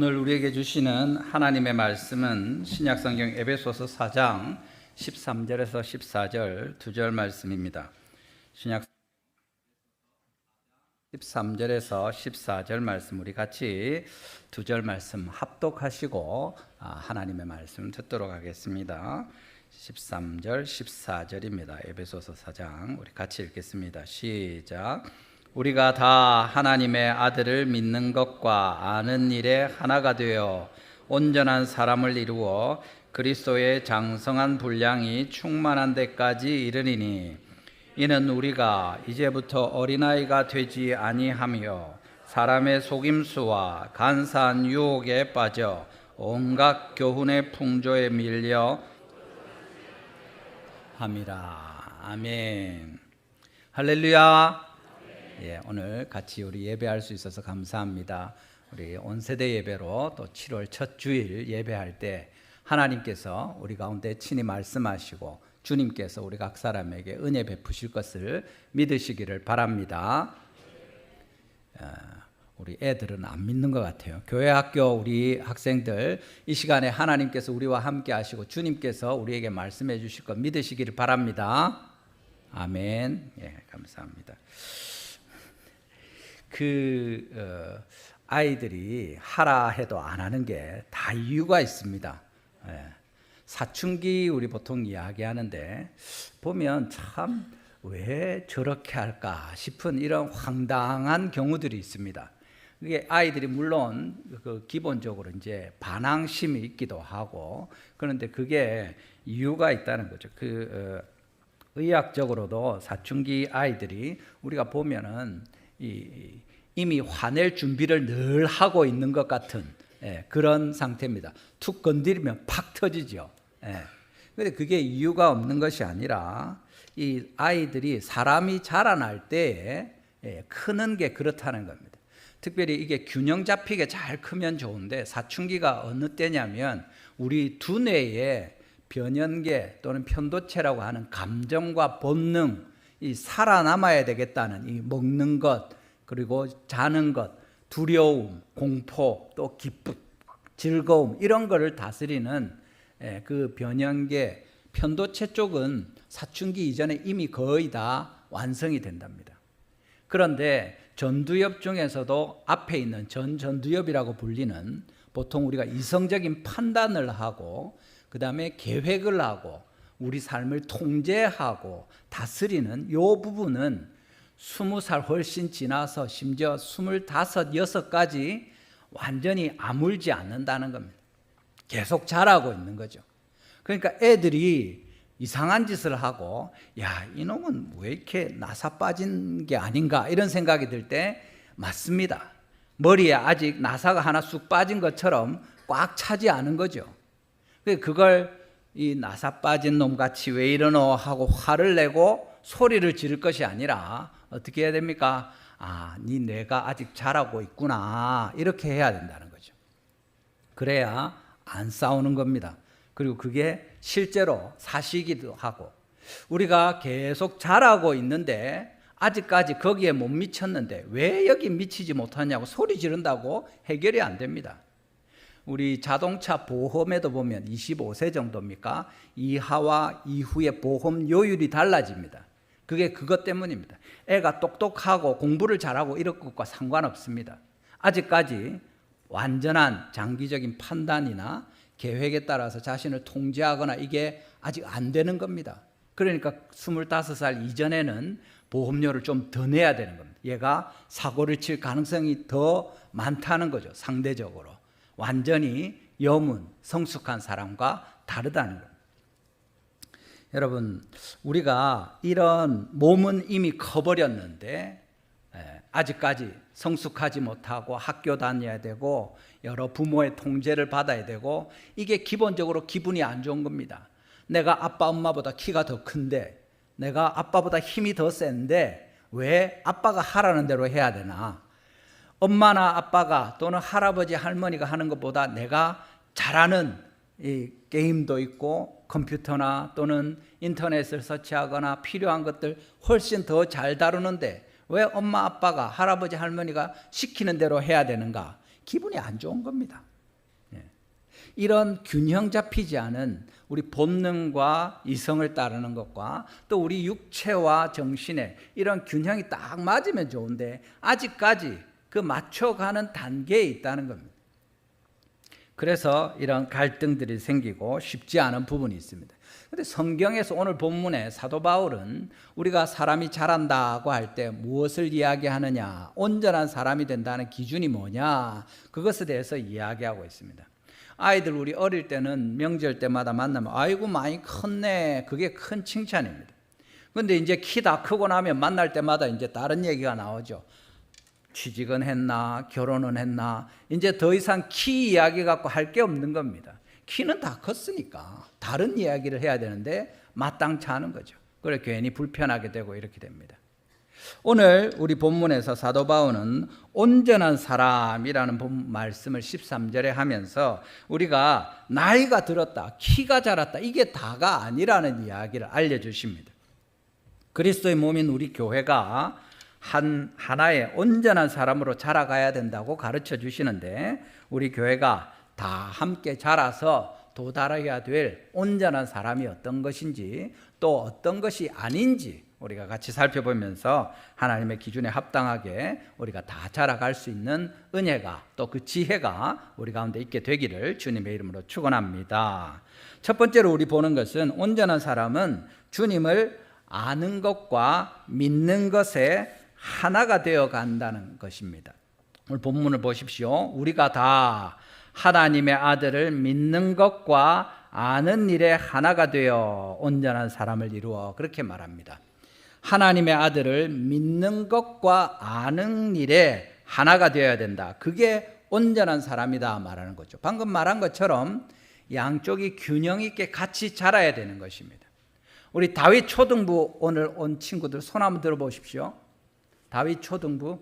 오늘 우리에게 주시는 하나님의 말씀은 신약성경 에베소서 4장 13절에서 14절 2절 말씀입니다. 신약 13절에서 14절 말씀 우리 같이 2절 말씀 합독하시고 하나님의 말씀 듣도록 하겠습니다. 13절 14절입니다. 에베소서 4장 우리 같이 읽겠습니다. 시작. 우리가 다 하나님의 아들을 믿는 것과 아는 일에 하나가 되어 온전한 사람을 이루어 그리스도의 장성한 분량이 충만한 데까지 이르리니 이는 우리가 이제부터 어린아이가 되지 아니하며 사람의 속임수와 간사한 유혹에 빠져 온갖 교훈의 풍조에 밀려 함이라. 아멘. 할렐루야. 예, 오늘 같이 우리 예배할 수 있어서 감사합니다. 우리 온세대 예배로 또 7월 첫 주일 예배할 때 하나님께서 우리 가운데 친히 말씀하시고 주님께서 우리 각 사람에게 은혜 베푸실 것을 믿으시기를 바랍니다. 우리 애들은 안 믿는 것 같아요. 교회 학교 우리 학생들 이 시간에 하나님께서 우리와 함께 하시고 주님께서 우리에게 말씀해 주실 것 믿으시기를 바랍니다. 아멘. 예, 감사합니다. 아이들이 하라 해도 안 하는 게 다 이유가 있습니다. 예. 사춘기 우리 보통 이야기하는데 보면 참 왜 저렇게 할까 싶은 이런 황당한 경우들이 있습니다. 이게 아이들이 물론 기본적으로 이제 반항심이 있기도 하고 그런데 그게 이유가 있다는 거죠. 의학적으로도 사춘기 아이들이 우리가 보면은 이미 화낼 준비를 늘 하고 있는 것 같은 그런 상태입니다. 툭 건드리면 팍 터지죠. 그런데 그게 이유가 없는 것이 아니라 이 아이들이 사람이 자라날 때에 크는 게 그렇다는 겁니다. 특별히 이게 균형 잡히게 잘 크면 좋은데 사춘기가 어느 때냐면 우리 두뇌에 변연계 또는 편도체라고 하는 감정과 본능 이 살아남아야 되겠다는 이 먹는 것 그리고 자는 것 두려움 공포 또 기쁨 즐거움 이런 거를 다스리는 그 변연계 편도체 쪽은 사춘기 이전에 이미 거의 다 완성이 된답니다. 그런데 전두엽 중에서도 앞에 있는 전두엽이라고 불리는 보통 우리가 이성적인 판단을 하고 그 다음에 계획을 하고 우리 삶을 통제하고 다스리는 이 부분은 20살 훨씬 지나서 심지어 25, 6까지 완전히 아물지 않는다는 겁니다. 계속 자라고 있는 거죠. 그러니까 애들이 이상한 짓을 하고 야 이놈은 왜 이렇게 나사 빠진 게 아닌가 이런 생각이 들 때 맞습니다. 머리에 아직 나사가 하나 쑥 빠진 것처럼 꽉 차지 않은 거죠. 그걸 이 나사 빠진 놈같이 왜 이러노 하고 화를 내고 소리를 지를 것이 아니라 어떻게 해야 됩니까? 네 뇌가 아직 자라고 있구나 이렇게 해야 된다는 거죠. 그래야 안 싸우는 겁니다. 그리고 그게 실제로 사실이기도 하고 우리가 계속 자라고 있는데 아직까지 거기에 못 미쳤는데 왜 여기 미치지 못하냐고 소리 지른다고 해결이 안 됩니다. 우리 자동차 보험에도 보면 25세 정도입니까? 이하와 이후의 보험 요율이 달라집니다. 그게 그것 때문입니다. 애가 똑똑하고 공부를 잘하고 이런 것과 상관없습니다. 아직까지 완전한 장기적인 판단이나 계획에 따라서 자신을 통제하거나 이게 아직 안 되는 겁니다. 그러니까 25살 이전에는 보험료를 좀 더 내야 되는 겁니다. 얘가 사고를 칠 가능성이 더 많다는 거죠. 상대적으로. 완전히 여문, 성숙한 사람과 다르다는 겁니다. 여러분, 우리가 이런 몸은 이미 커버렸는데 아직까지 성숙하지 못하고 학교 다녀야 되고 여러 부모의 통제를 받아야 되고 이게 기본적으로 기분이 안 좋은 겁니다. 내가 아빠 엄마보다 키가 더 큰데 내가 아빠보다 힘이 더 센데 왜 아빠가 하라는 대로 해야 되나? 엄마나 아빠가 또는 할아버지 할머니가 하는 것보다 내가 잘하는 이 게임도 있고 컴퓨터나 또는 인터넷을 서치하거나 필요한 것들 훨씬 더 잘 다루는데 왜 엄마 아빠가 할아버지 할머니가 시키는 대로 해야 되는가? 기분이 안 좋은 겁니다. 이런 균형 잡히지 않은 우리 본능과 이성을 따르는 것과 또 우리 육체와 정신의 이런 균형이 딱 맞으면 좋은데 아직까지 그 맞춰가는 단계에 있다는 겁니다. 그래서 이런 갈등들이 생기고 쉽지 않은 부분이 있습니다. 그런데 성경에서 오늘 본문에 사도 바울은 우리가 사람이 자란다고 할 때 무엇을 이야기하느냐, 온전한 사람이 된다는 기준이 뭐냐, 그것에 대해서 이야기하고 있습니다. 아이들 우리 어릴 때는 명절 때마다 만나면 아이고 많이 컸네, 그게 큰 칭찬입니다. 그런데 이제 키 다 크고 나면 만날 때마다 이제 다른 얘기가 나오죠. 취직은 했나, 결혼은 했나, 이제 더 이상 키 이야기 갖고 할 게 없는 겁니다. 키는 다 컸으니까 다른 이야기를 해야 되는데 마땅치 않은 거죠. 그래 괜히 불편하게 되고 이렇게 됩니다. 오늘 우리 본문에서 사도 바울은 온전한 사람이라는 말씀을 13절에 하면서 우리가 나이가 들었다, 키가 자랐다, 이게 다가 아니라는 이야기를 알려주십니다. 그리스도의 몸인 우리 교회가 하나의 온전한 사람으로 자라가야 된다고 가르쳐 주시는데, 우리 교회가 다 함께 자라서 도달해야 될 온전한 사람이 어떤 것인지 또 어떤 것이 아닌지 우리가 같이 살펴보면서 하나님의 기준에 합당하게 우리가 다 자라갈 수 있는 은혜가 또 그 지혜가 우리 가운데 있게 되기를 주님의 이름으로 축원합니다. 첫 번째로 우리 보는 것은 온전한 사람은 주님을 아는 것과 믿는 것에 하나가 되어 간다는 것입니다. 오늘 본문을 보십시오. 우리가 다 하나님의 아들을 믿는 것과 아는 일에 하나가 되어 온전한 사람을 이루어, 그렇게 말합니다. 하나님의 아들을 믿는 것과 아는 일에 하나가 되어야 된다. 그게 온전한 사람이다 말하는 거죠. 방금 말한 것처럼 양쪽이 균형 있게 같이 자라야 되는 것입니다. 우리 다윗 초등부 오늘 온 친구들 손 한번 들어보십시오. 다윗 초등부.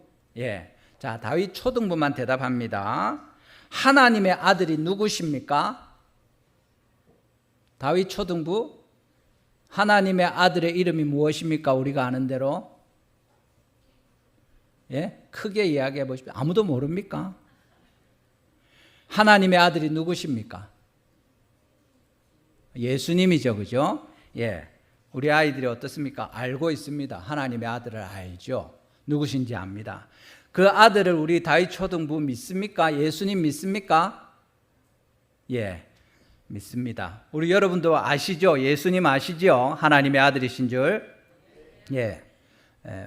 자, 다윗 초등부만 대답합니다. 하나님의 아들이 누구십니까? 다윗 초등부. 하나님의 아들의 이름이 무엇입니까? 우리가 아는 대로. 크게 이야기해 보십시오. 아무도 모릅니까? 하나님의 아들이 누구십니까? 예수님이죠, 그죠? 우리 아이들이 어떻습니까? 알고 있습니다. 하나님의 아들을 알죠. 누구신지 압니다. 그 아들을 우리 다윗 초등부 믿습니까? 예수님 믿습니까? 믿습니다. 우리 여러분도 아시죠? 예수님 아시죠? 하나님의 아들이신 줄.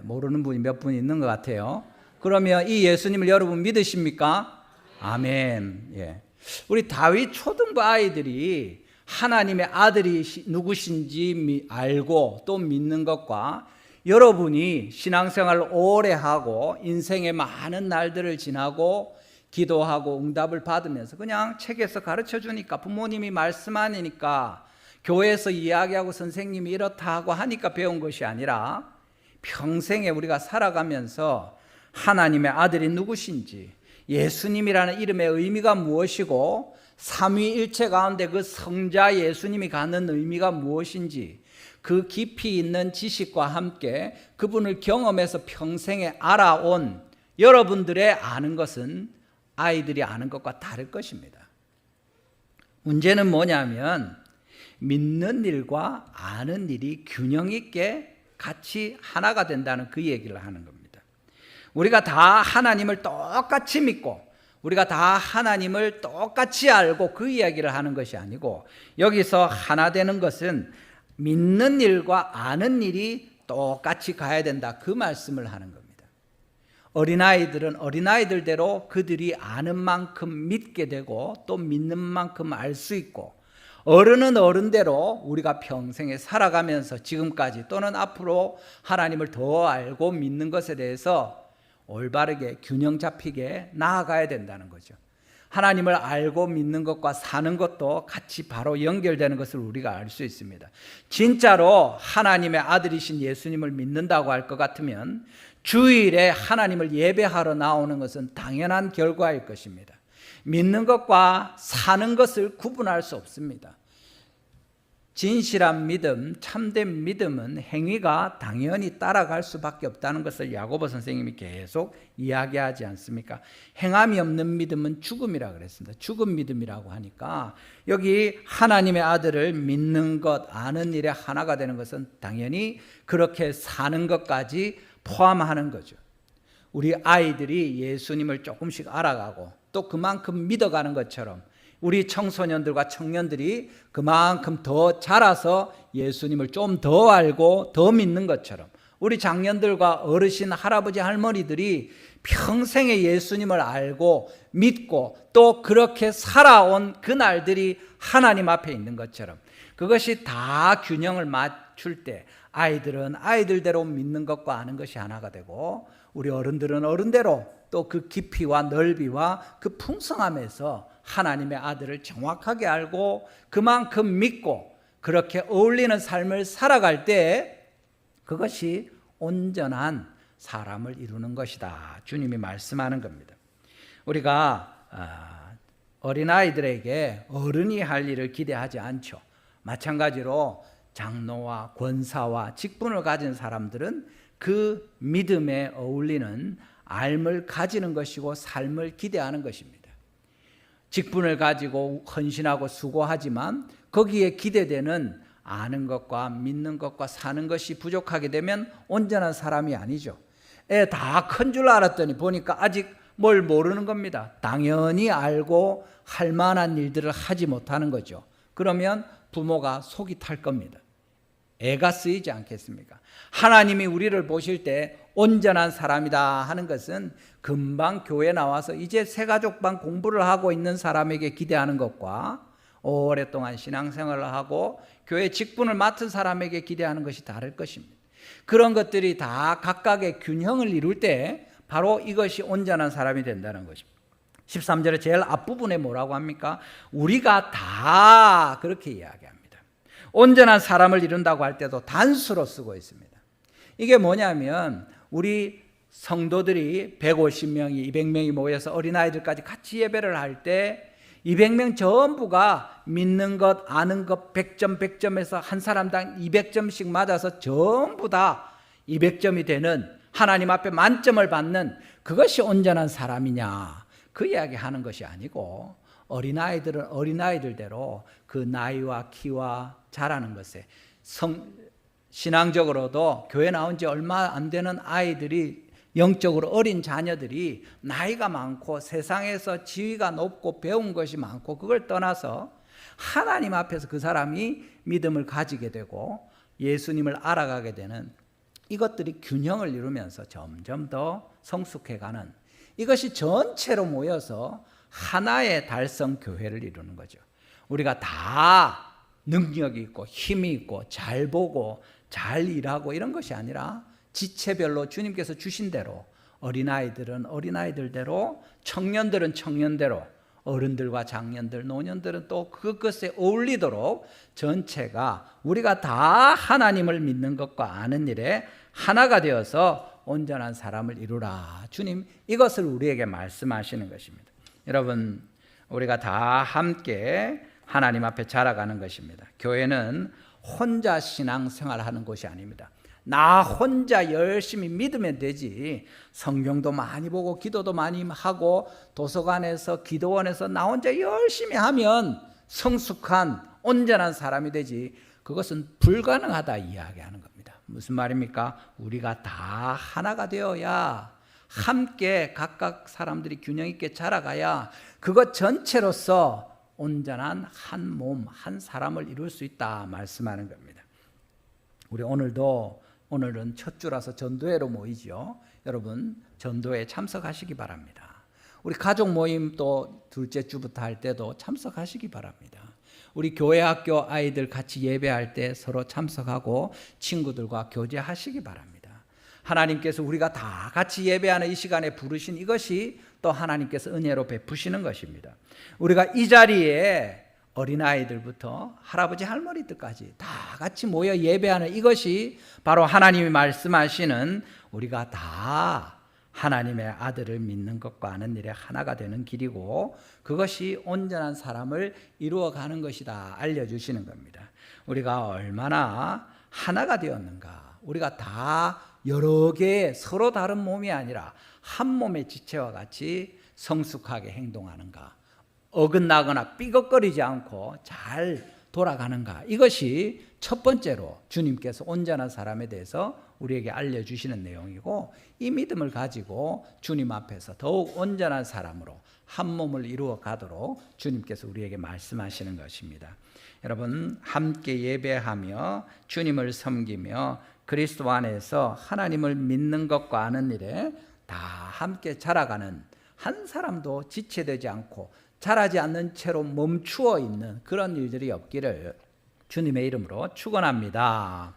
모르는 분이 몇 분 있는 것 같아요. 그러면 이 예수님을 여러분 믿으십니까? 아멘. 우리 다윗 초등부 아이들이 하나님의 아들이 누구신지 알고 또 믿는 것과 여러분이 신앙생활을 오래 하고 인생의 많은 날들을 지나고 기도하고 응답을 받으면서 그냥 책에서 가르쳐 주니까, 부모님이 말씀하니까, 교회에서 이야기하고 선생님이 이렇다 하고 하니까 배운 것이 아니라 평생에 우리가 살아가면서 하나님의 아들이 누구신지, 예수님이라는 이름의 의미가 무엇이고 삼위일체 가운데 그 성자 예수님이 갖는 의미가 무엇인지 그 깊이 있는 지식과 함께 그분을 경험해서 평생에 알아온 여러분들의 아는 것은 아이들이 아는 것과 다를 것입니다. 문제는 뭐냐면 믿는 일과 아는 일이 균형 있게 같이 하나가 된다는 그 얘기를 하는 겁니다. 우리가 다 하나님을 똑같이 믿고 우리가 다 하나님을 똑같이 알고 그 이야기를 하는 것이 아니고, 여기서 하나 되는 것은 믿는 일과 아는 일이 똑같이 가야 된다, 그 말씀을 하는 겁니다. 어린아이들은 어린아이들대로 그들이 아는 만큼 믿게 되고 또 믿는 만큼 알 수 있고, 어른은 어른대로 우리가 평생에 살아가면서 지금까지 또는 앞으로 하나님을 더 알고 믿는 것에 대해서 올바르게 균형 잡히게 나아가야 된다는 거죠. 하나님을 알고 믿는 것과 사는 것도 같이 바로 연결되는 것을 우리가 알 수 있습니다. 진짜로 하나님의 아들이신 예수님을 믿는다고 할 것 같으면 주일에 하나님을 예배하러 나오는 것은 당연한 결과일 것입니다. 믿는 것과 사는 것을 구분할 수 없습니다. 진실한 믿음, 참된 믿음은 행위가 당연히 따라갈 수밖에 없다는 것을 야고보 선생님이 계속 이야기하지 않습니까? 행함이 없는 믿음은 죽음이라고 그랬습니다. 죽은 믿음이라고 하니까 여기 하나님의 아들을 믿는 것, 아는 일에 하나가 되는 것은 당연히 그렇게 사는 것까지 포함하는 거죠. 우리 아이들이 예수님을 조금씩 알아가고 또 그만큼 믿어가는 것처럼 우리 청소년들과 청년들이 그만큼 더 자라서 예수님을 좀 더 알고 더 믿는 것처럼 우리 장년들과 어르신, 할아버지, 할머니들이 평생에 예수님을 알고 믿고 또 그렇게 살아온 그 날들이 하나님 앞에 있는 것처럼 그것이 다 균형을 맞출 때 아이들은 아이들대로 믿는 것과 아는 것이 하나가 되고 우리 어른들은 어른대로 또 그 깊이와 넓이와 그 풍성함에서 하나님의 아들을 정확하게 알고 그만큼 믿고 그렇게 어울리는 삶을 살아갈 때 그것이 온전한 사람을 이루는 것이다. 주님이 말씀하는 겁니다. 우리가 어린아이들에게 어른이 할 일을 기대하지 않죠. 마찬가지로 장로와 권사와 직분을 가진 사람들은 그 믿음에 어울리는 삶을 가지는 것이고 삶을 기대하는 것입니다. 직분을 가지고 헌신하고 수고하지만 거기에 기대되는 아는 것과 믿는 것과 사는 것이 부족하게 되면 온전한 사람이 아니죠. 애 다 큰 줄 알았더니 보니까 아직 뭘 모르는 겁니다. 당연히 알고 할 만한 일들을 하지 못하는 거죠. 그러면 부모가 속이 탈 겁니다. 애가 쓰이지 않겠습니까? 하나님이 우리를 보실 때 온전한 사람이다 하는 것은 금방 교회 나와서 이제 새가족방 공부를 하고 있는 사람에게 기대하는 것과 오랫동안 신앙생활을 하고 교회 직분을 맡은 사람에게 기대하는 것이 다를 것입니다. 그런 것들이 다 각각의 균형을 이룰 때 바로 이것이 온전한 사람이 된다는 것입니다. 13절에 제일 앞부분에 뭐라고 합니까? 우리가 다 그렇게 이야기합니다. 온전한 사람을 이룬다고 할 때도 단수로 쓰고 있습니다. 이게 뭐냐면 우리 성도들이 150명이 200명이 모여서 어린아이들까지 같이 예배를 할 때 200명 전부가 믿는 것, 아는 것 100점 100점에서 한 사람당 200점씩 맞아서 전부 다 200점이 되는 하나님 앞에 만점을 받는 그것이 온전한 사람이냐 그 이야기 하는 것이 아니고 어린아이들은 어린아이들대로 그 나이와 키와 자라는 것에 신앙적으로도 교회 나온 지 얼마 안 되는 아이들이 영적으로 어린 자녀들이 나이가 많고 세상에서 지위가 높고 배운 것이 많고 그걸 떠나서 하나님 앞에서 그 사람이 믿음을 가지게 되고 예수님을 알아가게 되는 이것들이 균형을 이루면서 점점 더 성숙해가는 이것이 전체로 모여서 하나의 달성 교회를 이루는 거죠. 우리가 다 능력이 있고 힘이 있고 잘 보고 잘 일하고 이런 것이 아니라 지체별로 주님께서 주신 대로 어린아이들은 어린아이들대로 청년들은 청년대로 어른들과 장년들 노년들은 또 그것에 어울리도록 전체가 우리가 다 하나님을 믿는 것과 아는 일에 하나가 되어서 온전한 사람을 이루라. 주님 이것을 우리에게 말씀하시는 것입니다. 여러분 우리가 다 함께 하나님 앞에 자라가는 것입니다. 교회는 혼자 신앙생활하는 곳이 아닙니다. 나 혼자 열심히 믿으면 되지 성경도 많이 보고 기도도 많이 하고 도서관에서 기도원에서 나 혼자 열심히 하면 성숙한 온전한 사람이 되지 그것은 불가능하다 이야기하는 겁니다. 무슨 말입니까? 우리가 다 하나가 되어야 함께 각각 사람들이 균형 있게 자라가야 그것 전체로서 온전한 한 몸, 한 사람을 이룰 수 있다 말씀하는 겁니다. 우리 오늘은 첫 주라서 전도회로 모이죠. 여러분 전도회에 참석하시기 바랍니다. 우리 가족 모임 또 둘째 주부터 할 때도 참석하시기 바랍니다. 우리 교회 학교 아이들 같이 예배할 때 서로 참석하고 친구들과 교제하시기 바랍니다. 하나님께서 우리가 다 같이 예배하는 이 시간에 부르신 이것이 또 하나님께서 은혜로 베푸시는 것입니다. 우리가 이 자리에 어린아이들부터 할아버지 할머니들까지 다 같이 모여 예배하는 이것이 바로 하나님이 말씀하시는 우리가 다 하나님의 아들을 믿는 것과 아는 일에 하나가 되는 길이고 그것이 온전한 사람을 이루어가는 것이다 알려주시는 겁니다. 우리가 얼마나 하나가 되었는가, 우리가 다 여러 개의 서로 다른 몸이 아니라 한 몸의 지체와 같이 성숙하게 행동하는가, 어긋나거나 삐걱거리지 않고 잘 돌아가는가, 이것이 첫 번째로 주님께서 온전한 사람에 대해서 우리에게 알려주시는 내용이고, 이 믿음을 가지고 주님 앞에서 더욱 온전한 사람으로 한 몸을 이루어 가도록 주님께서 우리에게 말씀하시는 것입니다. 여러분, 함께 예배하며 주님을 섬기며 그리스도 안에서 하나님을 믿는 것과 아는 일에 다 함께 자라가는, 한 사람도 지체되지 않고 자라지 않는 채로 멈추어 있는 그런 일들이 없기를 주님의 이름으로 축원합니다.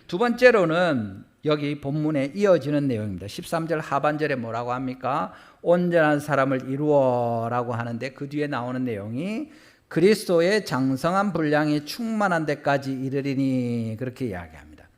두 번째로는 여기 본문에 이어지는 내용입니다. 13절 하반절에 뭐라고 합니까? 온전한 사람을 이루어라고 하는데 그 뒤에 나오는 내용이 그리스도의 장성한 분량이 충만한 데까지 이르리니, 그렇게 이야기합니다.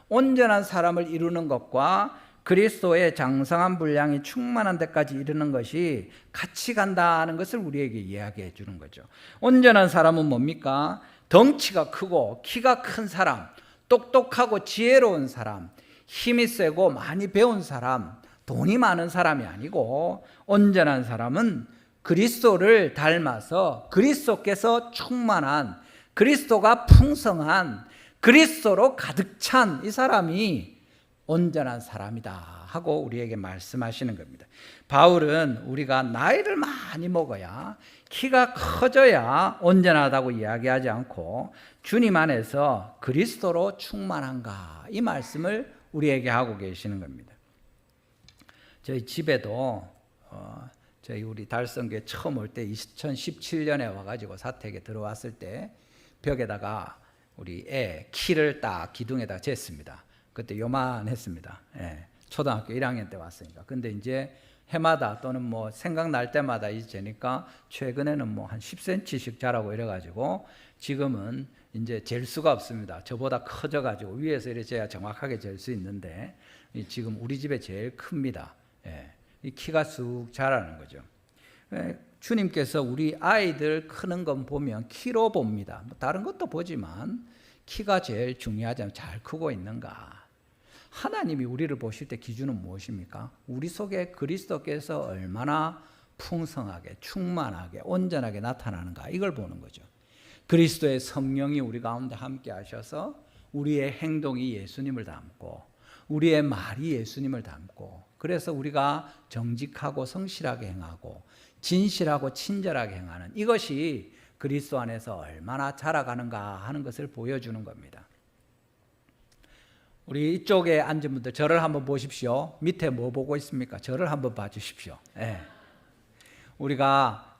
온전한 사람을 이루는 것과 그리스도의 장성한 분량이 충만한 데까지 이르는 것이 같이 간다는 것을 우리에게 이야기해 주는 거죠. 온전한 사람은 뭡니까? 덩치가 크고 키가 큰 사람, 똑똑하고 지혜로운 사람, 힘이 세고 많이 배운 사람, 돈이 많은 사람이 아니고, 온전한 사람은 그리스도를 닮아서 그리스도께서 충만한, 그리스도가 풍성한, 그리스도로 가득 찬 이 사람이 온전한 사람이다 하고 우리에게 말씀하시는 겁니다. 바울은 우리가 나이를 많이 먹어야, 키가 커져야 온전하다고 이야기하지 않고 주님 안에서 그리스도로 충만한가, 이 말씀을 우리에게 하고 계시는 겁니다. 저희 집에도 저희 우리 달성교회 처음 올 때 2017년에 와가지고 사택에 들어왔을 때 벽에다가 우리 애 키를 딱 기둥에다 쟀습니다. 그때 요만했습니다. 예, 초등학교 1학년 때 왔으니까. 근데 이제 해마다 또는 뭐 생각날 때마다 이제 재니까 최근에는 뭐 한 10cm씩 자라고 이래가지고 지금은 이제 잴 수가 없습니다. 저보다 커져가지고 위에서 이렇게 재야 정확하게 잴 수 있는데 지금 우리 집에 제일 큽니다. 예, 이 키가 쑥 자라는 거죠. 예, 주님께서 우리 아이들 크는 건 보면 키로 봅니다. 뭐 다른 것도 보지만 키가 제일 중요하잖아요. 잘 크고 있는가. 하나님이 우리를 보실 때 기준은 무엇입니까? 우리 속에 그리스도께서 얼마나 풍성하게, 충만하게, 온전하게 나타나는가, 이걸 보는 거죠. 그리스도의 성령이 우리 가운데 함께 하셔서 우리의 행동이 예수님을 닮고 우리의 말이 예수님을 닮고, 그래서 우리가 정직하고 성실하게 행하고 진실하고 친절하게 행하는, 이것이 그리스도 안에서 얼마나 자라가는가 하는 것을 보여주는 겁니다. 우리 이쪽에 앉은 분들 저를 한번 보십시오. 밑에 뭐 보고 있습니까? 저를 한번 봐주십시오. 네.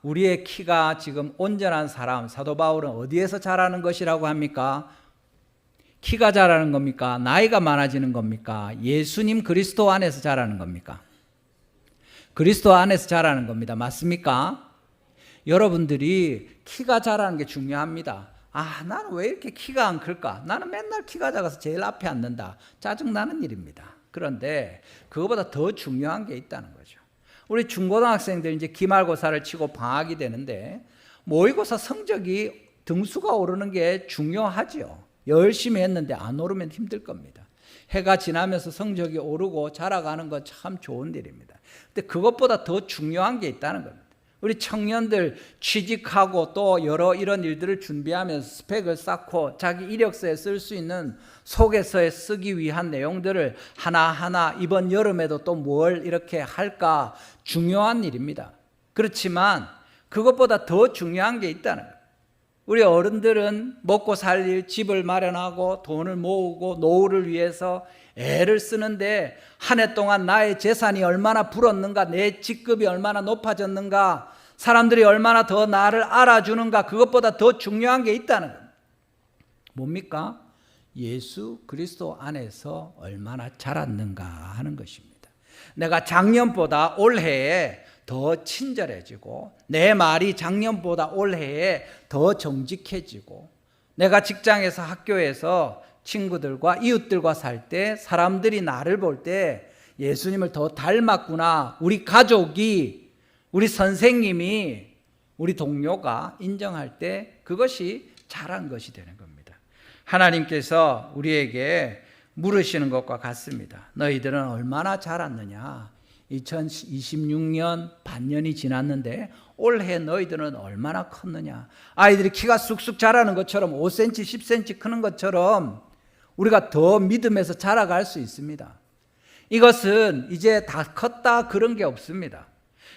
우리의 키가 지금 온전한 사람, 사도 바울은 어디에서 자라는 것이라고 합니까? 키가 자라는 겁니까? 나이가 많아지는 겁니까? 예수님 그리스도 안에서 자라는 겁니까? 그리스도 안에서 자라는 겁니다. 맞습니까? 여러분들이 키가 자라는 게 중요합니다. 아, 나는 왜 이렇게 키가 안 클까? 나는 맨날 키가 작아서 제일 앞에 앉는다. 짜증나는 일입니다. 그런데 그거보다 더 중요한 게 있다는 거죠. 우리 중고등학생들 이제 기말고사를 치고 방학이 되는데 모의고사 성적이 등수가 오르는 게 중요하죠. 열심히 했는데 안 오르면 힘들 겁니다. 해가 지나면서 성적이 오르고 자라가는 건 참 좋은 일입니다. 근데 그것보다 더 중요한 게 있다는 겁니다. 우리 청년들 취직하고 또 여러 이런 일들을 준비하면서 스펙을 쌓고 자기 이력서에 쓸 수 있는 소개서에 쓰기 위한 내용들을 하나하나 이번 여름에도 또 뭘 이렇게 할까, 중요한 일입니다. 그렇지만 그것보다 더 중요한 게 있다는 거예요. 우리 어른들은 먹고 살릴 집을 마련하고 돈을 모으고 노후를 위해서 애를 쓰는데 한 해 동안 나의 재산이 얼마나 불었는가, 내 직급이 얼마나 높아졌는가, 사람들이 얼마나 더 나를 알아주는가, 그것보다 더 중요한 게 있다는 겁니다. 뭡니까? 예수 그리스도 안에서 얼마나 자랐는가 하는 것입니다. 내가 작년보다 올해에 더 친절해지고 내 말이 작년보다 올해에 더 정직해지고, 내가 직장에서 학교에서 친구들과 이웃들과 살 때 사람들이 나를 볼 때 예수님을 더 닮았구나, 우리 가족이, 우리 선생님이, 우리 동료가 인정할 때 그것이 잘한 것이 되는 겁니다. 하나님께서 우리에게 물으시는 것과 같습니다. 너희들은 얼마나 자랐느냐? 2026년 반년이 지났는데 올해 너희들은 얼마나 컸느냐? 아이들이 키가 쑥쑥 자라는 것처럼 5cm, 10cm 크는 것처럼 우리가 더 믿음에서 자라갈 수 있습니다. 이것은 이제 다 컸다 그런 게 없습니다.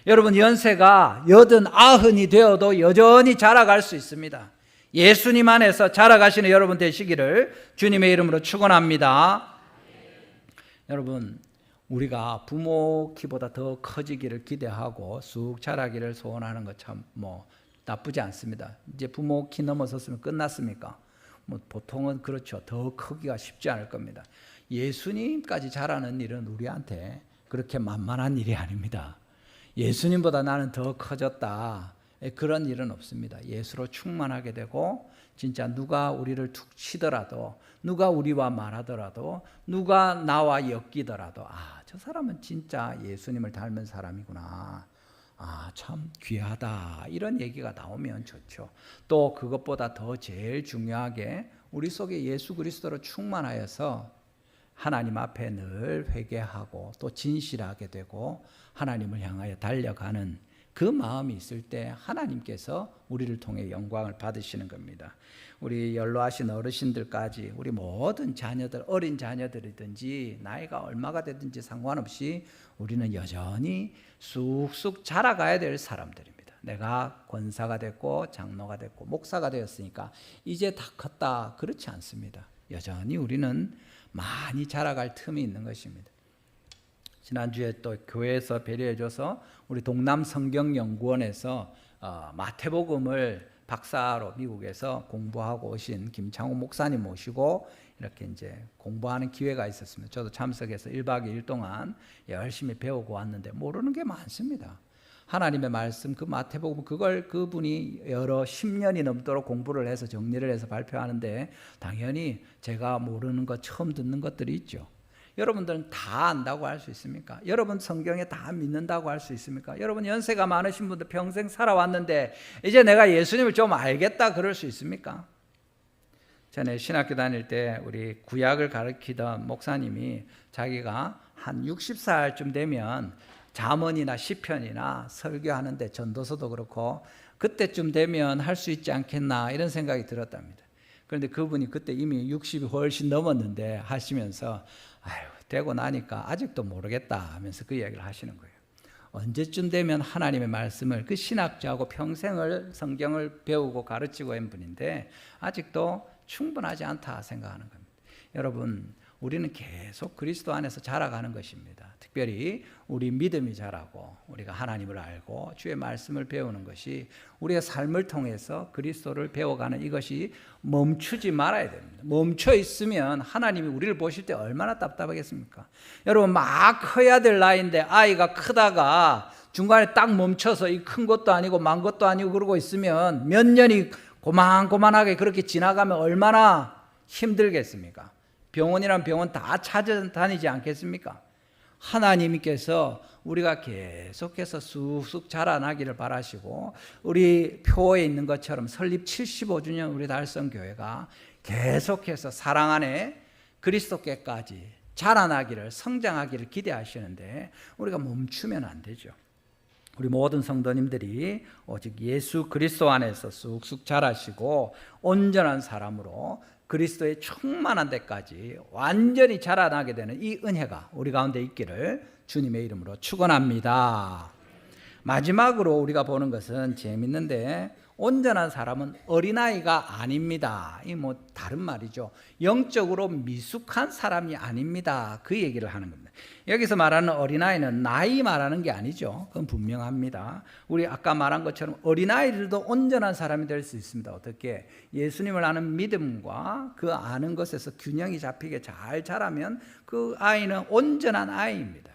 여러분 연세가 80, 90이 되어도 여전히 자라갈 수 있습니다. 예수님 안에서 자라가시는 여러분 되시기를 주님의 이름으로 축원합니다. 여러분 우리가 부모 키보다 더 커지기를 기대하고 쑥 자라기를 소원하는 것 참 나쁘지 않습니다. 이제 부모 키 넘어섰으면 끝났습니까? 보통은 그렇죠. 더 크기가 쉽지 않을 겁니다. 예수님까지 자라는 일은 우리한테 그렇게 만만한 일이 아닙니다. 예수님보다 나는 더 커졌다, 그런 일은 없습니다. 예수로 충만하게 되고 진짜 누가 우리를 툭 치더라도, 누가 우리와 말하더라도, 누가 나와 엮이더라도 저 사람은 진짜 예수님을 닮은 사람이구나, 참 귀하다, 이런 얘기가 나오면 좋죠. 또 그것보다 더 제일 중요하게 우리 속에 예수 그리스도로 충만하여서 하나님 앞에 늘 회개하고 또 진실하게 되고 하나님을 향하여 달려가는 그 마음이 있을 때 하나님께서 우리를 통해 영광을 받으시는 겁니다. 우리 연로하신 어르신들까지 우리 모든 자녀들, 어린 자녀들이든지 나이가 얼마가 되든지 상관없이 우리는 여전히 쑥쑥 자라가야 될 사람들입니다. 내가 권사가 됐고 장로가 됐고 목사가 되었으니까 이제 다 컸다, 그렇지 않습니다. 여전히 우리는 많이 자라갈 틈이 있는 것입니다. 지난주에 또 교회에서 배려해줘서 우리 동남성경연구원에서 마태복음을 박사로 미국에서 공부하고 오신 김창호 목사님 모시고 이렇게 이제 공부하는 기회가 있었습니다. 저도 참석해서 1박 2일 동안 열심히 배우고 왔는데 모르는 게 많습니다. 하나님의 말씀, 그 마태복음, 그걸 그분이 여러 10년이 넘도록 공부를 해서 정리를 해서 발표하는데 당연히 제가 모르는 것, 처음 듣는 것들이 있죠. 여러분들은 다 안다고 할 수 있습니까? 여러분 성경에 다 믿는다고 할 수 있습니까? 여러분 연세가 많으신 분들 평생 살아왔는데 이제 내가 예수님을 좀 알겠다 그럴 수 있습니까? 전에 신학교 다닐 때 우리 구약을 가르치던 목사님이 자기가 한 60살쯤 되면 잠언이나 시편이나 설교하는데 전도서도 그렇고 그때쯤 되면 할 수 있지 않겠나 이런 생각이 들었답니다. 그런데 그분이 그때 이미 60이 훨씬 넘었는데 하시면서 되고 나니까 아직도 모르겠다 하면서 그 이야기를 하시는 거예요. 언제쯤 되면 하나님의 말씀을, 그 신학자하고 평생을 성경을 배우고 가르치고 한 분인데 아직도 충분하지 않다 생각하는 겁니다. 여러분 우리는 계속 그리스도 안에서 자라가는 것입니다. 특별히 우리 믿음이 자라고 우리가 하나님을 알고 주의 말씀을 배우는 것이 우리의 삶을 통해서 그리스도를 배워가는 이것이 멈추지 말아야 됩니다. 멈춰 있으면 하나님이 우리를 보실 때 얼마나 답답하겠습니까? 여러분 막 커야 될 나이인데 아이가 크다가 중간에 딱 멈춰서 이 큰 것도 아니고 만 것도 아니고 그러고 있으면 몇 년이 고만고만하게 그렇게 지나가면 얼마나 힘들겠습니까? 병원이란 병원 다 찾아다니지 않겠습니까? 하나님께서 우리가 계속해서 쑥쑥 자라나기를 바라시고 우리 표에 있는 것처럼 설립 75주년 우리 달성교회가 계속해서 사랑 안에 그리스도께까지 자라나기를, 성장하기를 기대하시는데 우리가 멈추면 안 되죠. 우리 모든 성도님들이 오직 예수 그리스도 안에서 쑥쑥 자라시고 온전한 사람으로 그리스도의 충만한 데까지 완전히 자라나게 되는 이 은혜가 우리 가운데 있기를 주님의 이름으로 축원합니다. 마지막으로 우리가 보는 것은 재밌는데 온전한 사람은 어린아이가 아닙니다. 이 다른 말이죠. 영적으로 미숙한 사람이 아닙니다. 그 얘기를 하는 겁니다. 여기서 말하는 어린아이는 나이 말하는 게 아니죠. 그건 분명합니다. 우리 아까 말한 것처럼 어린아이들도 온전한 사람이 될 수 있습니다. 어떻게? 예수님을 아는 믿음과 그 아는 것에서 균형이 잡히게 잘 자라면 그 아이는 온전한 아이입니다.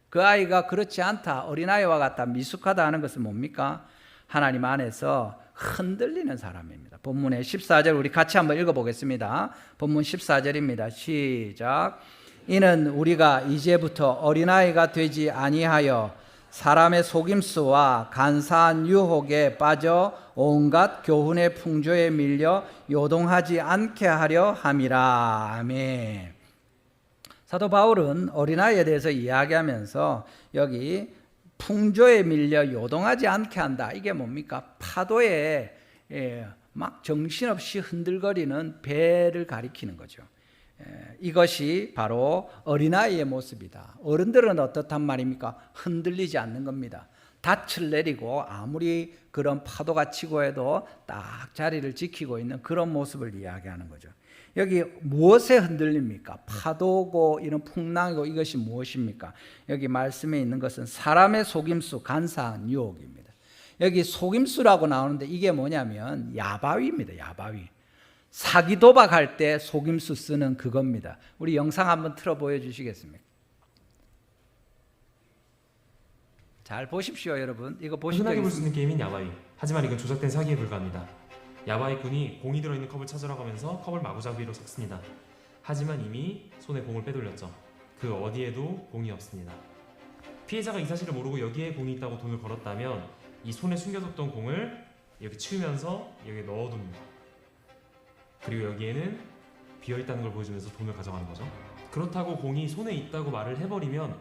그 아이가 그렇지 않다, 어린아이와 같다, 미숙하다 하는 것은 뭡니까? 하나님 안에서 흔들리는 사람입니다. 본문의 14절 우리 같이 한번 읽어보겠습니다. 본문 14절입니다. 시작. 이는 우리가 이제부터 어린아이가 되지 아니하여 사람의 속임수와 간사한 유혹에 빠져 온갖 교훈의 풍조에 밀려 요동하지 않게 하려 함이라. 아멘. 사도 바울은 어린아이에 대해서 이야기하면서 여기 풍조에 밀려 요동하지 않게 한다. 이게 뭡니까? 파도에 막 정신없이 흔들거리는 배를 가리키는 거죠. 이것이 바로 어린아이의 모습이다. 어른들은 어떻단 말입니까? 흔들리지 않는 겁니다. 닻을 내리고 아무리 그런 파도가 치고 해도 딱 자리를 지키고 있는 그런 모습을 이야기하는 거죠. 여기 무엇에 흔들립니까? 파도고 이런 풍랑이고 이것이 무엇입니까? 여기 말씀에 있는 것은 사람의 속임수, 간사한 유혹입니다. 여기 속임수라고 나오는데 이게 뭐냐면 야바위입니다. 야바위. 사기 도박할 때 속임수 쓰는 그겁니다. 우리 영상 한번 틀어 보여주시겠습니까? 잘 보십시오, 여러분. 이거 보신 적 흔하게 볼 수 있습니까? 있는 게임인 야바위. 하지만 이건 조작된 사기에 불과합니다. 야바위 군이 공이 들어있는 컵을 찾으라고 하면서 컵을 마구잡이로 섞습니다. 하지만 이미 손에 공을 빼돌렸죠. 그 어디에도 공이 없습니다. 피해자가 이 사실을 모르고 여기에 공이 있다고 돈을 걸었다면 이 손에 숨겨뒀던 공을 여기 치우면서 여기에 넣어둡니다. 그리고 여기에는 비어있다는 걸 보여주면서 돈을 가져가는 거죠. 그렇다고 공이 손에 있다고 말을 해버리면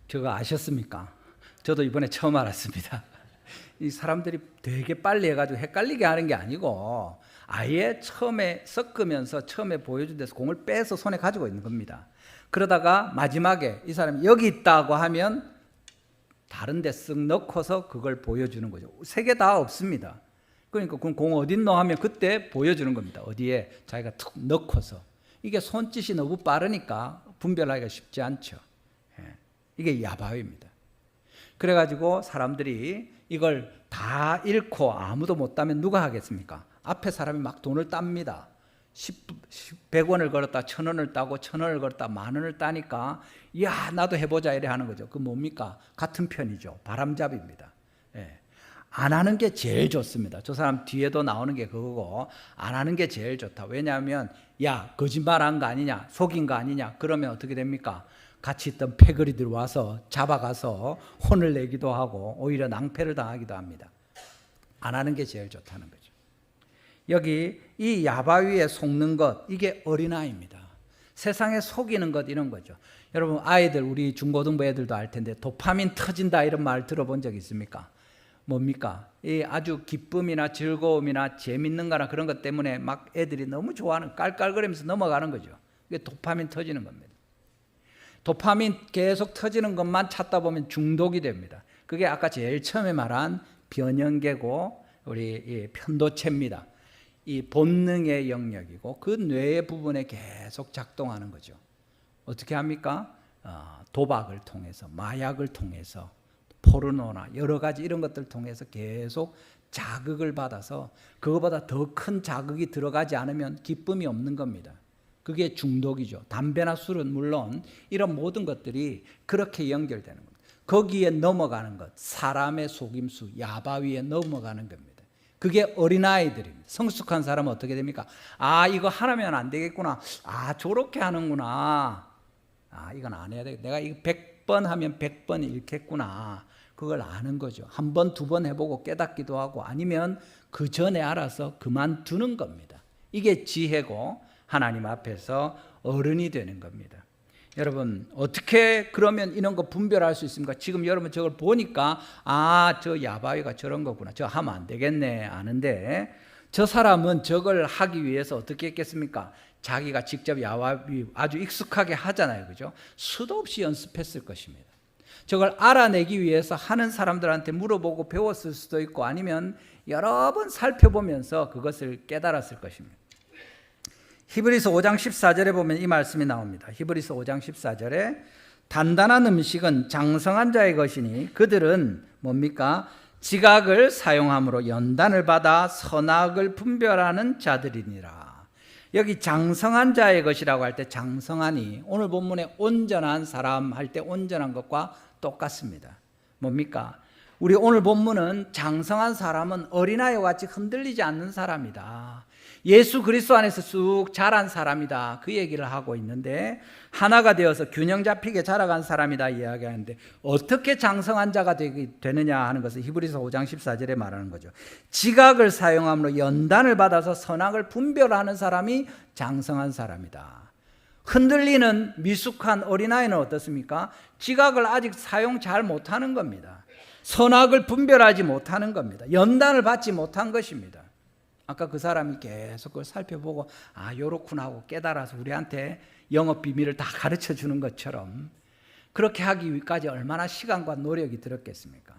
저거 아셨습니까? 저도 이번에 처음 알았습니다. 이 사람들이 되게 빨리 해가지고 헷갈리게 하는 게 아니고 아예 처음에 섞으면서 처음에 보여준 데서 공을 빼서 손에 가지고 있는 겁니다. 그러다가 마지막에 이 사람이 여기 있다고 하면 다른 데 쓱 넣고서 그걸 보여주는 거죠. 세 개 다 없습니다. 그러니까 공 어딨노 하면 그때 보여주는 겁니다. 어디에 자기가 툭 넣고서. 이게 손짓이 너무 빠르니까 분별하기가 쉽지 않죠. 이게 야바위입니다. 그래가지고 사람들이 이걸 다 잃고 아무도 못 따면 누가 하겠습니까? 앞에 사람이 막 돈을 땁니다. 100원을 걸었다 1000원을 따고 1000원을 걸었다 10,000원을 따니까 야 나도 해보자 이래 하는 거죠. 그 뭡니까? 같은 편이죠. 바람잡이입니다. 안 하는 게 제일 좋습니다. 저 사람 뒤에도 나오는 게 그거고 안 하는 게 제일 좋다. 왜냐하면 야 거짓말한 거 아니냐 속인 거 아니냐 그러면 어떻게 됩니까? 같이 있던 패거리들 와서 잡아가서 혼을 내기도 하고 오히려 낭패를 당하기도 합니다. 안 하는 게 제일 좋다는 거죠. 여기 이 야바위에 속는 것 이게 어린아이입니다. 세상에 속이는 것 이런 거죠. 여러분 아이들 우리 중고등부 애들도 알 텐데 도파민 터진다 이런 말 들어본 적 있습니까? 뭡니까? 이 아주 기쁨이나 즐거움이나 재밌는 거나 그런 것 때문에 막 애들이 너무 좋아하는 깔깔거리면서 넘어가는 거죠. 이게 도파민 터지는 겁니다. 도파민 계속 터지는 것만 찾다 보면 중독이 됩니다. 그게 아까 제일 처음에 말한 변형계고 우리 이 편도체입니다. 이 본능의 영역이고 그 뇌의 부분에 계속 작동하는 거죠. 어떻게 합니까? 도박을 통해서 마약을 통해서 포르노나 여러 가지 이런 것들을 통해서 계속 자극을 받아서 그거보다 더 큰 자극이 들어가지 않으면 기쁨이 없는 겁니다. 그게 중독이죠. 담배나 술은 물론 이런 모든 것들이 그렇게 연결되는 겁니다. 거기에 넘어가는 것, 사람의 속임수, 야바위에 넘어가는 겁니다. 그게 어린아이들입니다. 성숙한 사람은 어떻게 됩니까? 아 이거 하면 안 되겠구나. 아 저렇게 하는구나. 아 이건 안 해야 되겠다. 내가 이거 100번 하면 100번 잃겠구나. 그걸 아는 거죠. 한 번, 두 번 해보고 깨닫기도 하고 아니면 그 전에 알아서 그만두는 겁니다. 이게 지혜고 하나님 앞에서 어른이 되는 겁니다. 여러분 어떻게 그러면 이런 거 분별할 수 있습니까? 지금 여러분 저걸 보니까 아 저 야바위가 저런 거구나. 저 하면 안 되겠네 아는데 저 사람은 저걸 하기 위해서 어떻게 했겠습니까? 자기가 직접 야바위 아주 익숙하게 하잖아요. 그죠? 수도 없이 연습했을 것입니다. 저걸 알아내기 위해서 하는 사람들한테 물어보고 배웠을 수도 있고 아니면 여러 번 살펴보면서 그것을 깨달았을 것입니다. 히브리서 5장 14절에 보면 이 말씀이 나옵니다. 히브리서 5장 14절에 단단한 음식은 장성한 자의 것이니 그들은 뭡니까? 지각을 사용함으로 연단을 받아 선악을 분별하는 자들이니라. 여기 장성한 자의 것이라고 할 때 장성하니 오늘 본문에 온전한 사람 할 때 온전한 것과 똑같습니다. 뭡니까? 우리 오늘 본문은 장성한 사람은 어린아이와 같이 흔들리지 않는 사람이다. 예수 그리스도 안에서 쑥 자란 사람이다. 그 얘기를 하고 있는데 하나가 되어서 균형 잡히게 자라간 사람이다 이야기하는데 어떻게 장성한 자가 되느냐 하는 것을 히브리서 5장 14절에 말하는 거죠. 지각을 사용함으로 연단을 받아서 선악을 분별하는 사람이 장성한 사람이다. 흔들리는 미숙한 어린아이는 어떻습니까? 지각을 아직 사용 잘 못하는 겁니다. 선악을 분별하지 못하는 겁니다. 연단을 받지 못한 것입니다. 아까 그 사람이 계속 그걸 살펴보고 요렇구나 하고 깨달아서 우리한테 영업 비밀을 다 가르쳐 주는 것처럼 그렇게 하기 위까지 얼마나 시간과 노력이 들었겠습니까?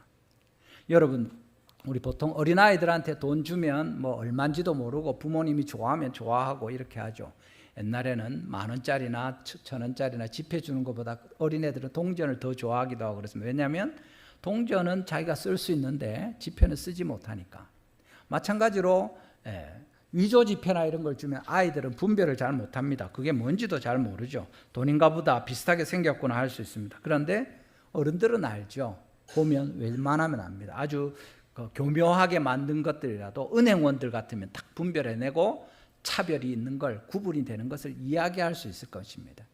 여러분, 우리 보통 어린아이들한테 돈 주면 뭐 얼마인지도 모르고 부모님이 좋아하면 좋아하고 이렇게 하죠. 옛날에는 10,000원짜리나 1,000원짜리나 지폐 주는 것보다 어린애들은 동전을 더 좋아하기도 하고 그렇습니다. 왜냐하면 동전은 자기가 쓸 수 있는데 지폐는 쓰지 못하니까. 마찬가지로 위조 지폐나 이런 걸 주면 아이들은 분별을 잘 못합니다. 그게 뭔지도 잘 모르죠. 돈인가 보다 비슷하게 생겼구나 할 수 있습니다. 그런데 어른들은 알죠. 보면 웬만하면 압니다. 아주 교묘하게 만든 것들이라도 은행원들 같으면 딱 분별해내고 차별이 있는 걸, 구분이 되는 것을 이야기할 수 있을 것입니다.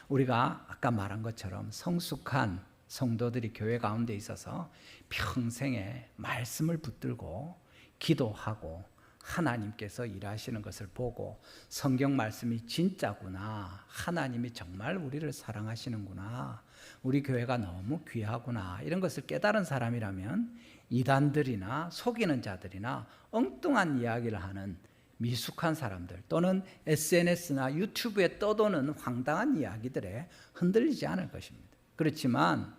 우리가 아까 말한 것처럼 성숙한 성도들이 교회 가운데 있어서 평생에 말씀을 붙들고 기도하고 하나님께서 일하시는 것을 보고 성경 말씀이 진짜구나, 하나님이 정말 우리를 사랑하시는구나, 우리 교회가 너무 귀하구나, 이런 것을 깨달은 사람이라면 이단들이나 속이는 자들이나 엉뚱한 이야기를 하는 미숙한 사람들 또는 SNS나 유튜브에 떠도는 황당한 이야기들에 흔들리지 않을 것입니다. 그렇지만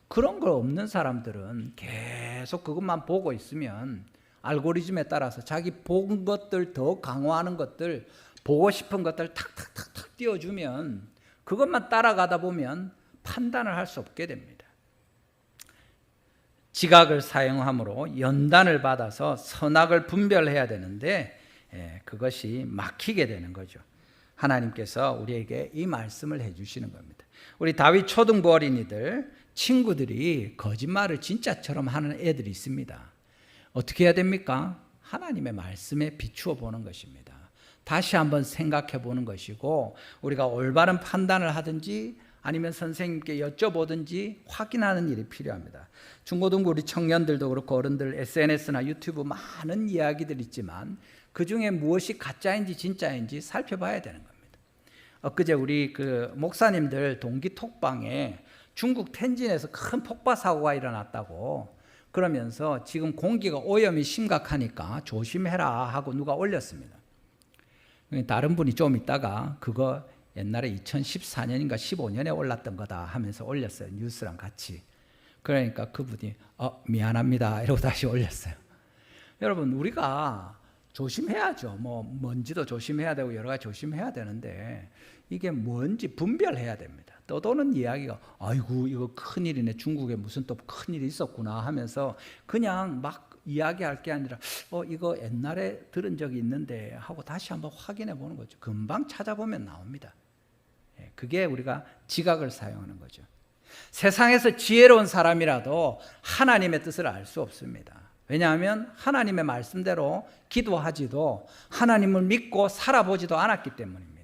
그런 거 없는 사람들은 계속 그것만 보고 있으면 알고리즘에 따라서 자기 본 것들 더 강화하는 것들, 보고 싶은 것들 탁탁탁탁 띄워주면 그것만 따라가다 보면 판단을 할 수 없게 됩니다. 지각을 사용함으로 연단을 받아서 선악을 분별해야 되는데 그것이 막히게 되는 거죠. 하나님께서 우리에게 이 말씀을 해주시는 겁니다. 우리 다윗 초등부 어린이들 친구들이 거짓말을 진짜처럼 하는 애들이 있습니다. 어떻게 해야 됩니까? 하나님의 말씀에 비추어 보는 것입니다. 다시 한번 생각해 보는 것이고 우리가 올바른 판단을 하든지 아니면 선생님께 여쭤보든지 확인하는 일이 필요합니다. 중고등부 우리 청년들도 그렇고 어른들 SNS나 유튜브 많은 이야기들 있지만 그 중에 무엇이 가짜인지 진짜인지 살펴봐야 되는 겁니다. 엊그제 우리 그 목사님들 동기 톡방에 중국 텐진에서 큰 폭파 사고가 일어났다고 그러면서 지금 공기가 오염이 심각하니까 조심해라 하고 누가 올렸습니다. 다른 분이 좀 있다가 그거 옛날에 2014년인가 15년에 올랐던 거다 하면서 올렸어요. 뉴스랑 같이. 그러니까 그분이 미안합니다 이러고 다시 올렸어요. 여러분, 우리가 조심해야죠. 먼지도 조심해야 되고 여러 가지 조심해야 되는데 이게 뭔지 분별해야 됩니다. 떠도는 이야기가 아이고 이거 큰일이네, 중국에 무슨 또 큰일이 있었구나 하면서 그냥 막 이야기할 게 아니라 이거 옛날에 들은 적이 있는데 하고 다시 한번 확인해 보는 거죠. 금방 찾아보면 나옵니다. 그게 우리가 지각을 사용하는 거죠. 세상에서 지혜로운 사람이라도 하나님의 뜻을 알 수 없습니다. 왜냐하면 하나님의 말씀대로 기도하지도 하나님을 믿고 살아보지도 않았기 때문입니다.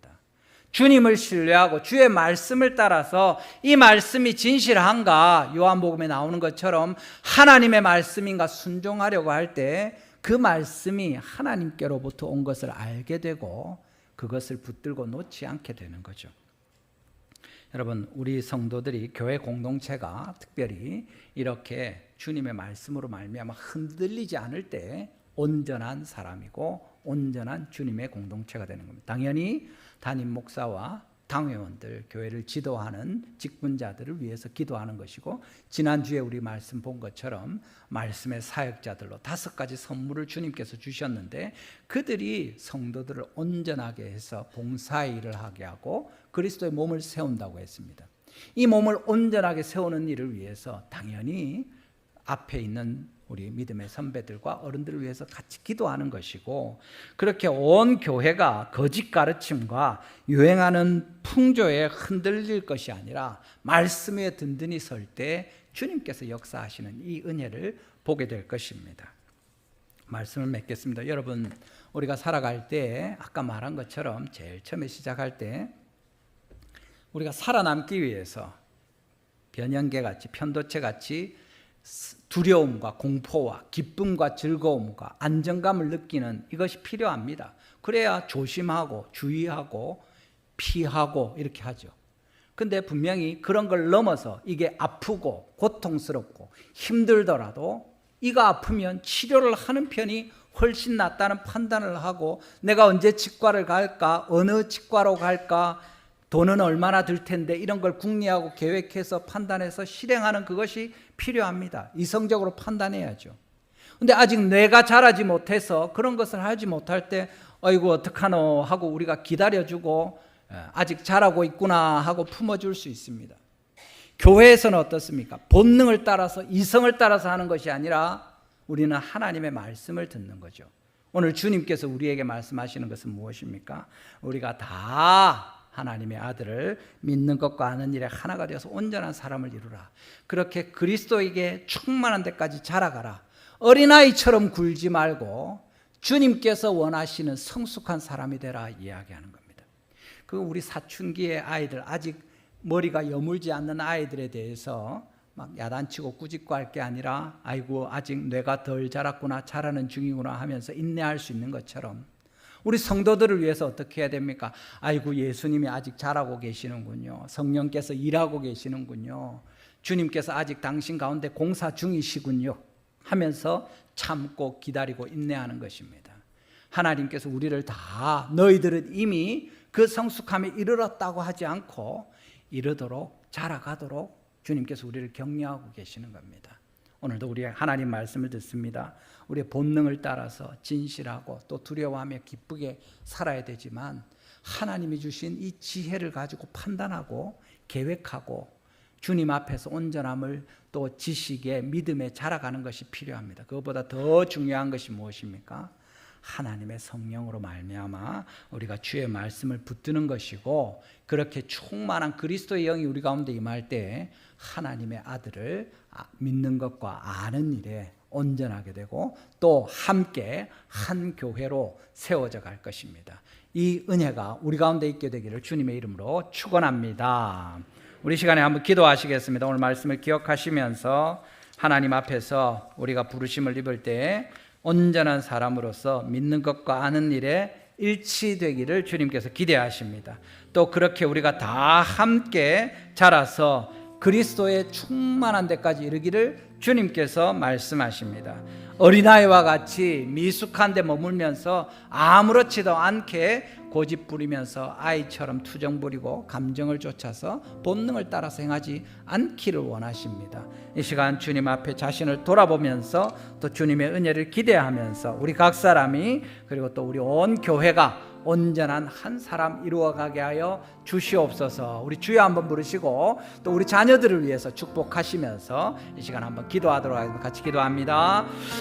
주님을 신뢰하고 주의 말씀을 따라서 이 말씀이 진실한가, 요한복음에 나오는 것처럼 하나님의 말씀인가 순종하려고 할 때 그 말씀이 하나님께로부터 온 것을 알게 되고 그것을 붙들고 놓지 않게 되는 거죠. 여러분, 우리 성도들이 교회 공동체가 특별히 이렇게 주님의 말씀으로 말미암아 흔들리지 않을 때 온전한 사람이고 온전한 주님의 공동체가 되는 겁니다. 당연히 담임 목사와 당회원들, 교회를 지도하는 직분자들을 위해서 기도하는 것이고, 지난주에 우리 말씀 본 것처럼 말씀의 사역자들로 5가지 선물을 주님께서 주셨는데 그들이 성도들을 온전하게 해서 봉사의 일을 하게 하고 그리스도의 몸을 세운다고 했습니다. 이 몸을 온전하게 세우는 일을 위해서 당연히 앞에 있는 우리 믿음의 선배들과 어른들을 위해서 같이 기도하는 것이고, 그렇게 온 교회가 거짓 가르침과 유행하는 풍조에 흔들릴 것이 아니라 말씀에 든든히 설 때 주님께서 역사하시는 이 은혜를 보게 될 것입니다. 말씀을 맺겠습니다. 여러분, 우리가 살아갈 때 아까 말한 것처럼 제일 처음에 시작할 때 우리가 살아남기 위해서 변형계같이 편도체같이 두려움과 공포와 기쁨과 즐거움과 안정감을 느끼는 이것이 필요합니다. 그래야 조심하고 주의하고 피하고 이렇게 하죠. 근데 분명히 그런 걸 넘어서 이게 아프고 고통스럽고 힘들더라도 이가 아프면 치료를 하는 편이 훨씬 낫다는 판단을 하고 내가 언제 치과를 갈까, 어느 치과로 갈까, 돈은 얼마나 들 텐데 이런 걸 궁리하고 계획해서 판단해서 실행하는 그것이 필요합니다. 이성적으로 판단해야죠. 근데 아직 뇌가 자라지 못해서 그런 것을 하지 못할 때 아이고 어떡하노 하고 우리가 기다려주고 아직 자라고 있구나 하고 품어줄 수 있습니다. 교회에서는 어떻습니까? 본능을 따라서 이성을 따라서 하는 것이 아니라 우리는 하나님의 말씀을 듣는 거죠. 오늘 주님께서 우리에게 말씀하시는 것은 무엇입니까? 우리가 다 하나님의 아들을 믿는 것과 아는 일에 하나가 되어서 온전한 사람을 이루라. 그렇게 그리스도에게 충만한 데까지 자라가라. 어린아이처럼 굴지 말고 주님께서 원하시는 성숙한 사람이 되라 이야기하는 겁니다. 그 우리 사춘기의 아이들, 아직 머리가 여물지 않는 아이들에 대해서 막 야단치고 꾸짖고 할 게 아니라 아이고 아직 뇌가 덜 자랐구나, 자라는 중이구나 하면서 인내할 수 있는 것처럼 우리 성도들을 위해서 어떻게 해야 됩니까? 아이고 예수님이 아직 자라고 계시는군요. 성령께서 일하고 계시는군요. 주님께서 아직 당신 가운데 공사 중이시군요 하면서 참고 기다리고 인내하는 것입니다. 하나님께서 우리를 다 너희들은 이미 그 성숙함에 이르렀다고 하지 않고 이르도록 자라가도록 주님께서 우리를 격려하고 계시는 겁니다. 오늘도 우리 하나님 말씀을 듣습니다. 우리의 본능을 따라서 진실하고 또 두려워하며 기쁘게 살아야 되지만 하나님이 주신 이 지혜를 가지고 판단하고 계획하고 주님 앞에서 온전함을 또 지식에 믿음에 자라가는 것이 필요합니다. 그것보다 더 중요한 것이 무엇입니까? 하나님의 성령으로 말미암아 우리가 주의 말씀을 붙드는 것이고 그렇게 충만한 그리스도의 영이 우리 가운데 임할 때 하나님의 아들을 믿는 것과 아는 일에 온전하게 되고 또 함께 한 교회로 세워져 갈 것입니다. 이 은혜가 우리 가운데 있게 되기를 주님의 이름으로 축원합니다. 우리 시간에 한번 기도하시겠습니다. 오늘 말씀을 기억하시면서 하나님 앞에서 우리가 부르심을 입을 때 온전한 사람으로서 믿는 것과 아는 일에 일치되기를 주님께서 기대하십니다. 또 그렇게 우리가 다 함께 자라서 그리스도의 충만한 데까지 이르기를 주님께서 말씀하십니다. 어린아이와 같이 미숙한 데 머물면서 아무렇지도 않게 고집 부리면서 아이처럼 투정 부리고 감정을 쫓아서 본능을 따라서 행하지 않기를 원하십니다. 이 시간 주님 앞에 자신을 돌아보면서 또 주님의 은혜를 기대하면서 우리 각 사람이 그리고 또 우리 온 교회가 온전한 한 사람 이루어가게 하여 주시옵소서. 우리 주여 한번 부르시고 또 우리 자녀들을 위해서 축복하시면서 이 시간 한번 기도하도록 하겠습니다. 같이 기도합니다.